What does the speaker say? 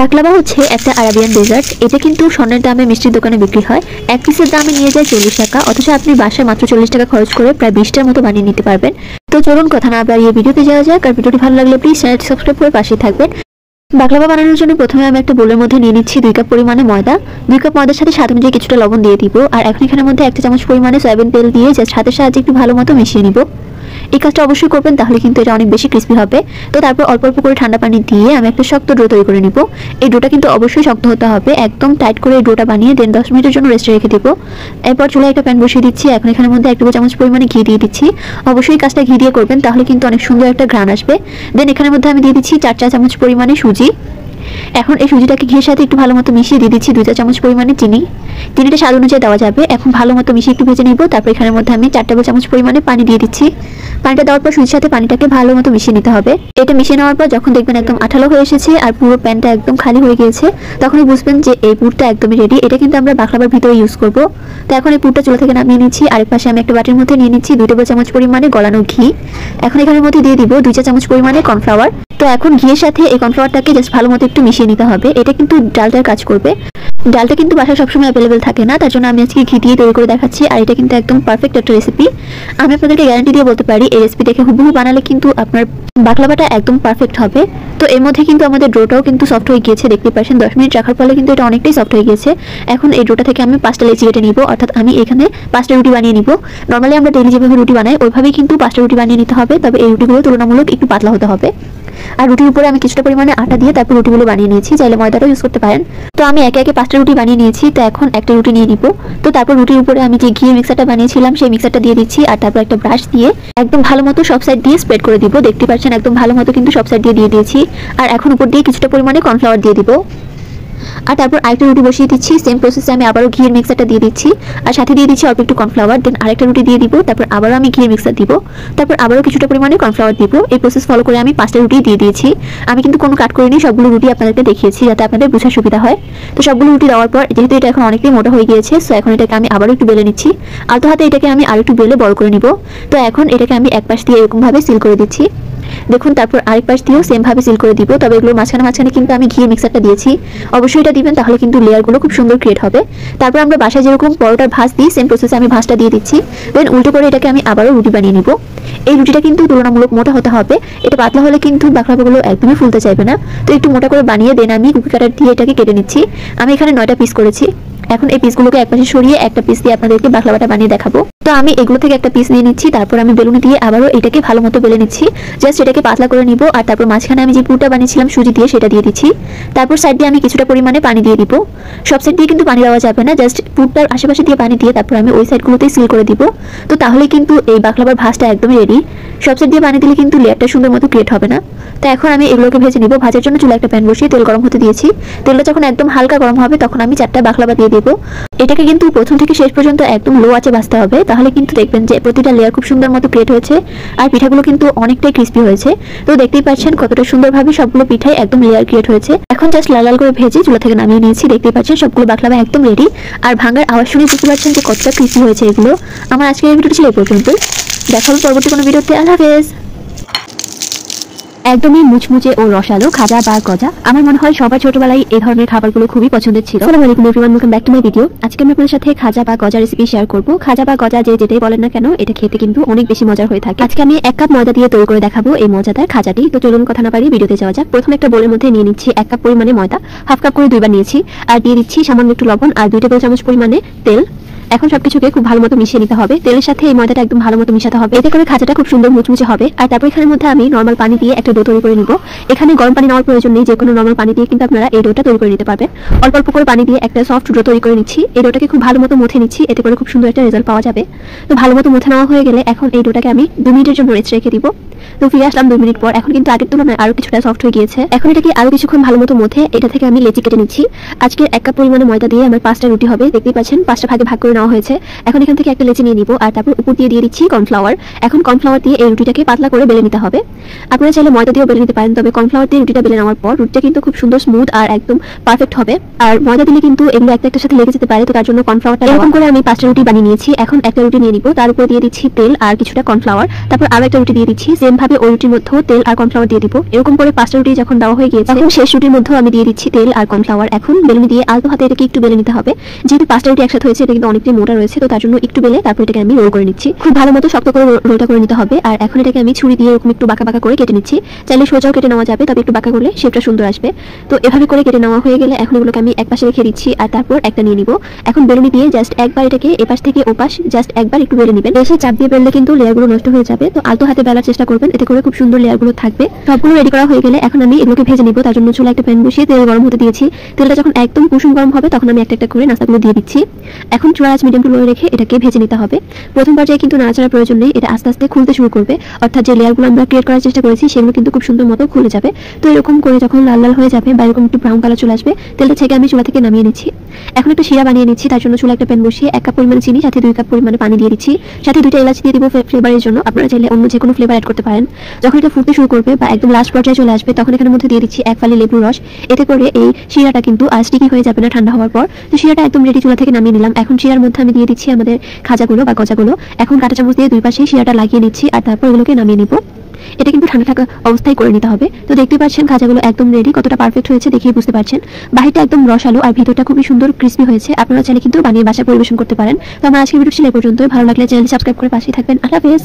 Baklava হচ্ছে একটা Arabian dessert. এটা কিন্তু স্বর্ণের দামে মিষ্টির দোকানে বিক্রি হয়। এক পিসের দামে নিয়ে যায় 40 টাকা, অথচ আপনি বাসায় মাত্র 40 টাকা খরচ করে প্রায় 20টার মতো বানিয়ে নিতে পারবেন। তো চলুন কথা না বাড়িয়ে ভিডিওতে যাওয়া যাক। আর ভিডিওটি ভালো লাগলে প্লিজ চ্যানেলটি সাবস্ক্রাইব করে পাশে থাকবেন। বাকলাভা বানানোর জন্য প্রথমে আমি একটা বোলের মধ্যে নিয়ে নিচ্ছি 2 কাপ পরিমাণে ময়দা। 2 কাপ ময়দার সাথে স্বাদ অনুযায়ী কিছুটা লবণ দিয়ে দিব। আর এখন এখানের মধ্যে 1 চামচ পরিমাণে সয়াবিন তেল দিয়ে জাস্ট হাতের সাহায্যে একটু ভালো মতো মিশিয়ে নিব। এই কাজটা অবশ্যই করবেন, তাহলে কিন্তু এটা অনেক বেশি ক্রিস্পি হবে। তো তারপর অল্প অল্প করে ঠান্ডা পানি দিয়ে আমি একটা শক্ত ডো তৈরি করে নিব। এই ডোটা কিন্তু অবশ্যই শক্ত হতে হবে, একদম টাইট করে এই ডোটা বানিয়ে দেন 10 মিনিটের জন্য রেস্টে রেখে দিব। এরপর চুলায় একটা প্যান বসিয়ে দিচ্ছি। এখন এখানের মধ্যে 1 টেবিল চামচ পরিমাণে ঘি দিয়ে দিচ্ছি। অবশ্যই কাজটা ঘি দিয়ে করবেন, তাহলে কিন্তু অনেক সুন্দর একটা ঘ্রাণ আসবে। দেন এখানের মধ্যে আমি দিয়ে দিচ্ছি 4 চা চামচ পরিমাণে সুজি। এখন এই সুজিটাকে ঘিয়ের সাথে একটু ভালো মতো মিশিয়ে দিয়ে দিচ্ছি 2 চা চামচ পরিমাণে চিনি। চিনিটা স্বাদ অনুযায়ী দেওয়া যাবে। এখন ভালো মতো মিশিয়ে একটু ভেজে নিব। তারপর এখানের মধ্যে আমি 4 টেবিল চামচ পরিমাণে পানি দিয়ে দিচ্ছি। পানিটা দেওয়ার পর সুজির সাথে পানিটাকে ভালো মতো মিশিয়ে নিতে হবে। এটা মিশিয়ে নেওয়ার পর যখন দেখবেন একদম আঠালো হয়ে এসেছে আর পুরো প্যানটা একদম খালি হয়ে গিয়েছে, তখনই বুঝবেন যে এই পুরটা একদমই রেডি। এটা কিন্তু আমরা বাকলাভার ভিতরে ইউজ করব। তো এখন এই পুরটা চুলা থেকে নামিয়ে নিচ্ছি। আরেক পাশে আমি একটা বাটির মধ্যে নিয়ে নিচ্ছি 2 টেবিল চামচ পরিমাণে গলানো ঘি। এখন এখানের মধ্যে দিয়ে দিব 2 চা চামচ পরিমাণে কর্নফ্লাওয়ার। তো এখন ঘিয়ের সাথে এই কর্নফ্লাওয়ারটাকে জাস্ট ভালো মতো একটু মিশিয়ে নিতে হবে। এটা কিন্তু ডালটার কাজ করবে। ডালটা কিন্তু বাসায় সবসময় অ্যাভেলেবেল থাকে না, তার জন্য আমি আজকে ঘি দিয়ে তৈরি করে দেখাচ্ছি। আর এটা কিন্তু একদম পারফেক্ট একটা রেসিপি। আমি আপনাদেরকে গ্যারান্টি দিয়ে বলতে পারি, এই রেসিপি দেখে হুবহু বানালে কিন্তু আপনার বাকলাভাটা একদম পারফেক্ট হবে। তো এর মধ্যে কিন্তু আমাদের ডোটাও কিন্তু সফট হয়ে গিয়েছে, দেখতে পাচ্ছেন 10 মিনিট রাখার ফলে কিন্তু এটা অনেকটাই সফট হয়ে গিয়েছে। এখন এই ডোটা থেকে আমি 5টা লেচি কেটে নিব, অর্থাৎ আমি এখানে 5টা রুটি বানিয়ে নিব। নর্মালি আমরা ডেইলি যেভাবে রুটি বানাই ওইভাবেই কিন্তু 5টা রুটি বানিয়ে নিতে হবে, তবে এই রুটিগুলো তুলনামূলক একটু পাতলা হতে হবে। আর রুটির উপরে আমি কিছুটা পরিমাণে আটা দিয়ে তারপর রুটিগুলো বানিয়ে নিয়েছি, চাইলে ময়দাটাও ইউজ করতে পারেন। তো আমি একে একে 5টা রুটি বানিয়ে নিয়েছি। তো এখন একটা রুটি নিয়ে নিব। তো তারপর রুটির উপরে আমি যে ঘিয়ের মিক্সারটা বানিয়েছিলাম সেই মিক্সারটা দিয়ে দিচ্ছি। আর তারপর একটা ব্রাশ দিয়ে একদম ভালো মতো সব সাইড দিয়ে স্প্রেড করে দিব। দেখতে পাচ্ছেন একদম ভালো মতো কিন্তু সব সাইড দিয়ে দিয়েছি। আর এখন উপর দিয়ে কিছুটা পরিমাণে কর্নফ্লাওয়ার দিয়ে দিব। আর তারপর আরেকটা রুটি বসিয়ে দিচ্ছি। সেম প্রসেসে আমি আবারও ঘিয়ের মিক্সারটা দিয়ে দিচ্ছি আর সাথে দিয়ে দিচ্ছি অল্প একটু কর্নফ্লাওয়ার। দেন আরেকটা রুটি দিয়ে দিব। তারপর আবারও আমি ঘিয়ের মিক্সার দিব। তারপর আবারও কিছুটা পরিমাণে কর্নফ্লাওয়ার দিব। এই প্রসেস ফলো করে আমি 5টা রুটি দিয়ে দিয়েছি। আমি কিন্তু কোনো কাট করিনি, সবগুলো রুটি আপনাদেরকে দেখিয়েছি যাতে আপনাদের বোঝার সুবিধা হয়। তো সবগুলো রুটি দেওয়ার পর যেহেতু এটা এখন অনেকটাই মোটা হয়ে গিয়েছে, সো এখন এটাকে আমি আবারও একটু বেলে নিচ্ছি। আলতো হাতে এটাকে আমি আরেকটু বেলে বল করে নিব। তো এখন এটাকে আমি এক পাশ দিয়ে এরকম ভাবে সিল করে দিচ্ছি। দেখুন তারপর আরেক পাশ দিয়েও সেম ভাবে সিল করে দিব। তবে এগুলো মাঝখানে কিন্তু আমি ঘিয়ের মিক্সারটা দিয়েছি, অবশ্যই এটা দিবেন, তাহলে কিন্তু লেয়ারগুলো খুব সুন্দর ক্রিয়েট হবে। তারপর আমরা বাসায় যেরকম পরোটার ভাঁজ দিই সেম প্রসেসে আমি ভাঁজটা দিয়ে দিচ্ছি। দেন উল্টো করে এটাকে আমি আবারও রুটি বানিয়ে নিব। এই রুটিটা কিন্তু তুলনামূলক মোটা হতে হবে। এটা পাতলা হলে কিন্তু বাকলাভাগুলো একদমই ফুলতে চাইবে না। তো একটু মোটা করে বানিয়ে দেন আমি কুকি কাটার দিয়ে এটাকে কেটে নিচ্ছি। আমি এখানে 9টা পিস করেছি। এখন এই পিসগুলোকে একপাশে সরিয়ে একটা পিস দিয়ে আপনাদেরকে বাকলাভাটা বানিয়ে দেখাবো। তো আমি এগুলো থেকে একটা পিস নিয়ে নিচ্ছি। তারপর আমি বেলুনি দিয়ে আবারও এটাকে ভালো মতো বেলে নিচ্ছি। জাস্ট এটাকে পাতলা করে নিব। আর তারপর মাঝখানে আমি যে পুরটা বানিয়েছিলাম সুজি দিয়ে সেটা দিয়ে দিচ্ছি। তারপর সাইড দিয়ে আমি কিছুটা পরিমাণে পানি দিয়ে দিব। সব সাইড দিয়ে কিন্তু পানি দেওয়া যাবে না, জাস্ট পুরটার আশেপাশে দিয়ে পানি দিয়ে তারপর আমি ওই সাইডগুলোতেই সিল করে দিব। তো তাহলে কিন্তু এই বাকলাভার ভাঁজটা একদমই রেডি। সব সাইড দিয়ে পানি দিলে কিন্তু লেয়ারটা সুন্দর মতো ক্রিয়েট হবে না। তো এখন আমি এগুলোকে ভেজে নিব। ভাজার জন্য চুলা একটা প্যান বসিয়ে তেল গরম হতে দিয়েছি। তেলটা যখন একদম হালকা গরম হবে তখন আমি 4টা বাকলাভা দিয়ে দেব। এটাকে কিন্তু প্রথম থেকে শেষ পর্যন্ত একদম লো আঁচে ভাজতে হবে, তাহলে কিন্তু দেখবেন যে প্রতিটা লেয়ার খুব সুন্দর মতো ক্রিয়েট হয়েছে আর পিঠাগুলো কিন্তু অনেকটাই ক্রিস্পি হয়েছে। তো দেখতেই পাচ্ছেন কতটা সুন্দরভাবে সবগুলো পিঠাই একদম লেয়ার ক্রিয়েট হয়েছে। এখন জাস্ট লাল লাল করে ভেজে চুলা থেকে নামিয়ে নিয়েছি। দেখতেই পাচ্ছেন সবগুলো বাকলাভা একদম রেডি। আর ভাঙার আওয়াজ শুনে বুঝতে পারছেন যে কতটা ক্রিস্পি হয়েছে এগুলো। আমার আজকের এই ভিডিওটি ছিল এই পর্যন্ত। দেখা হবে পরবর্তী কোনো ভিডিওতে। আল্লাহ হাফেজ। একদমই মুচমুচে ও রসালো খাজা বা গজা। আমার মনে হয় সবার ছোটবেলায় এই ধরনের খাবারগুলো খুবই পছন্দের ছিল। আসসালামু আলাইকুম everyone, welcome back to my video. আজকে আমি আপনাদের সাথে খাজা বা গজা রেসিপি শেয়ার করব। খাজা বা গজা যে যেটাই বলেন না কেন, এটা খেতে কিন্তু অনেক বেশি মজার হয়ে থাকে। আজকে আমি 1 কাপ ময়দা দিয়ে তৈরি করে দেখাবো এই মজাদার খাজাটি। তো চলুন কথা না পারি ভিডিওতে যাওয়া যাক। প্রথমে একটা বোলের মধ্যে নিয়ে নিচ্ছি 1 কাপ পরিমাণে ময়দা, হাফ কাপ করে 2বার নিয়েছি। আর দিয়ে দিচ্ছি সামান্য একটু লবণ আর 2 টেবিল চামচ পরিমাণে তেল। এখন সবকিছুকে খুব ভালো মতো মিশিয়ে নিতে হবে। তেলের সাথে এই ময়দাটা একদম ভালো মতো মিশাতে হবে, এতে করে খাজাটা খুব সুন্দর মুচমুচে হবে। আর তারপর এখানের মধ্যে আমি নরমাল পানি দিয়ে একটা ডো তৈরি করে নিব। এখানে গরম পানি নেওয়ার প্রয়োজন নেই, যে কোনো নরমাল পানি দিয়ে কিন্তু আপনারা এই ডোটা তৈরি করে নিতে পারবেন। অল্প অল্প করে পানি দিয়ে একটা সফট ডো তৈরি করে নিচ্ছি। এই ডোটাকে খুব ভালো মতো মুথে নিচ্ছি, এতে করে খুব সুন্দর একটা রেজাল্ট পাওয়া যাবে। তো ভালো মতো মুথে নেওয়া হয়ে গেলে এখন এই ডোটাকে আমি 2 মিনিটের জন্য রেস্ট রেখে দিব। তো ফিরে আসলাম 2 মিনিট পর। এখন কিন্তু আগের তুলনায় আরো কিছুটা সফট হয়ে গিয়েছে। এখন এটাকে আরো কিছুক্ষণ ভালো মতো মুথে এটা থেকে আমি লেচি কেটে নিচ্ছি। আজকে 1 কাপ পরিমাণে ময়দা দিয়ে আমার 5টা রুটি হবে। দেখতেই পাচ্ছেন 5টা ভাগে ভাগ করে নেওয়া হয়েছে। এখন এখান থেকে একটা লেচি নিয়ে নিব আর তারপর উপর দিয়ে দিচ্ছি কর্নফ্লাওয়ার। এখন কর্নফ্লাওয়ার দিয়ে এই রুটিটাকে পাতলা করে বেলে নিতে হবে। আপনারা চাইলে ময়দা দিয়েও বেলে নিতে পারেন, তবে কর্নফ্লাওয়ার দিয়ে রুটিটা বেলে নেওয়ার পর রুটিটা কিন্তু খুব সুন্দর স্মুথ আর একদম পারফেক্ট হবে। আর ময়দা দিলে কিন্তু এগুলো একটার সাথে লেগে যেতে পারে, তো তার জন্য কর্নফ্লাওয়ারটা এরকম করে আমি 5টা রুটি বানিয়ে নিয়েছি। এখন একটা রুটি নিয়ে নিব, তার উপর দিয়ে দিচ্ছি তেল আর কিছুটা কর্নফ্লাওয়ার, তারপর আরো একটা রুটি দিয়ে দিচ্ছি। সেম ভাবে ওই রুটির মধ্যেও তেল আর কর্নফ্লাওয়ার দিয়ে দিব। এরকম করে 5টা রুটি যখন দেওয়া হয়ে গিয়েছে, তখন শেষ রুটির মধ্যেও আমি দিয়ে দিচ্ছি তেল আর কর্নফ্লাওয়ার। এখন বেলুনি দিয়ে আলতো হাতে এটাকে একটু বেলে নিতে হবে। যেহেতু 5টা রুটি একসাথে হয়েছে, এটা কিন্তু অনেকটাই মোটা রয়েছে, তো তার জন্য একটু বেলে তারপর এটাকে আমি রোল করে নিচ্ছি। খুব ভালো মতো শক্ত করে রোলটা করে নিতে হবে। আর এখন এটাকে আমি ছুরি দিয়ে এরকম একটু বাঁকা বাঁকা করে কেটে নিচ্ছি। চাইলে সোজাও কেটে নেওয়া যাবে, তবে একটু বাঁকা করলে শেপটা সুন্দর আসবে। তো এভাবে করে কেটে নেওয়া হয়ে গেলে এখন এগুলোকে আমি এক পাশে রেখে দিচ্ছি আর তারপর একটা নিয়ে নিব। এখন বেলুনি দিয়ে জাস্ট একবার এটাকে এপাশ থেকে ওপাশ জাস্ট একবার একটু বেলে নেবেন। বেশি চাপ দিয়ে বেললে কিন্তু লেয়ারগুলো নষ্ট হয়ে যাবে, তো আলতো হাতে বেলার চেষ্টা করবেন, এতে করে খুব সুন্দর লেয়ারগুলো থাকবে। সবগুলো রেডি করা হয়ে গেলে এখন আমি এগুলোকে ভেজে নিব। তার জন্য চুলায় একটা প্যান বসিয়ে তেল গরম হতে দিয়েছি। তেলটা যখন একদম কুসুম গরম হবে তখন আমি একটা একটা করে নাস্তাগুলো দিয়ে দিচ্ছি। এখন চুলার আঁচ মিডিয়াম টু লো রেখে এটাকে ভেজে নিতে হবে। প্রথম পর্যায়ে কিন্তু নাড়াচাড়ার প্রয়োজন নেই, এটা আস্তে আস্তে খুলতে শুরু করবে, অর্থাৎ যে লেয়ারগুলো আমরা ক্রিয়েট করার চেষ্টা করেছি সেগুলো কিন্তু খুব সুন্দর মতো খুলে যাবে। তো এরকম করে যখন লাল লাল হয়ে যাবে বা এরকম একটু ব্রাউন কালার চলে আসবে, তেলটা ছেঁকে আমি চুলা থেকে নামিয়ে নিচ্ছি। এখন একটা শিরা বানিয়ে নিচ্ছি। তার জন্য চুলা একটা প্যান বসিয়ে 1 কাপ পরিমাণে চিনি, সাথে 2 কাপ পরিমাণে পানি দিয়ে দিচ্ছি। সাথে 2টা এলাচ দিয়ে দিব ফ্লেভারের জন্য। আপনারা চাইলে অন্য যে কোনো ফ্লেভার অ্যাড করতে পারেন। যখন এটা ফুটতে শুরু করবে বা একদম লাস্ট পর্যায়ে চলে আসবে, তখন এখানের মধ্যে দিয়ে দিচ্ছি 1 ফালি লেবুর রস। এতে করে এই শিরাটা কিন্তু আর স্টিকি হয়ে যাবে না ঠান্ডা হওয়ার পর। তো শিরাটা একদম রেডি, চুলা থেকে নামিয়ে নিলাম। এখন শিরার মধ্যে আমি দিয়ে দিচ্ছি আমাদের খাজাগুলো বা গজাগুলো। এখন কাঁটা চামচ দিয়ে দুই পাশে শিরাটা লাগিয়ে নিচ্ছি আর তারপর এগুলোকে নামিয়ে নিব। এটা কিন্তু ঠান্ডা থাকা অবস্থায় করে নিতে হবে। তো দেখতে পাচ্ছেন খাজাগুলো একদম রেডি, কতটা পারফেক্ট হয়েছে দেখেই বুঝতে পারছেন। বাহিরটা একদম রসালো আর ভিতরটা খুবই সুন্দর ক্রিস্পি হয়েছে। আপনারা চাইলে কিন্তু বানিয়ে বাসায় পরিবেশন করতে পারেন। তো আমার আজকের ভিডিও ছিল এই পর্যন্তই। ভালো লাগলে চ্যানেলটি সাবস্ক্রাইব করে পাশেই থাকবেন। আল্লাহ হাফেজ।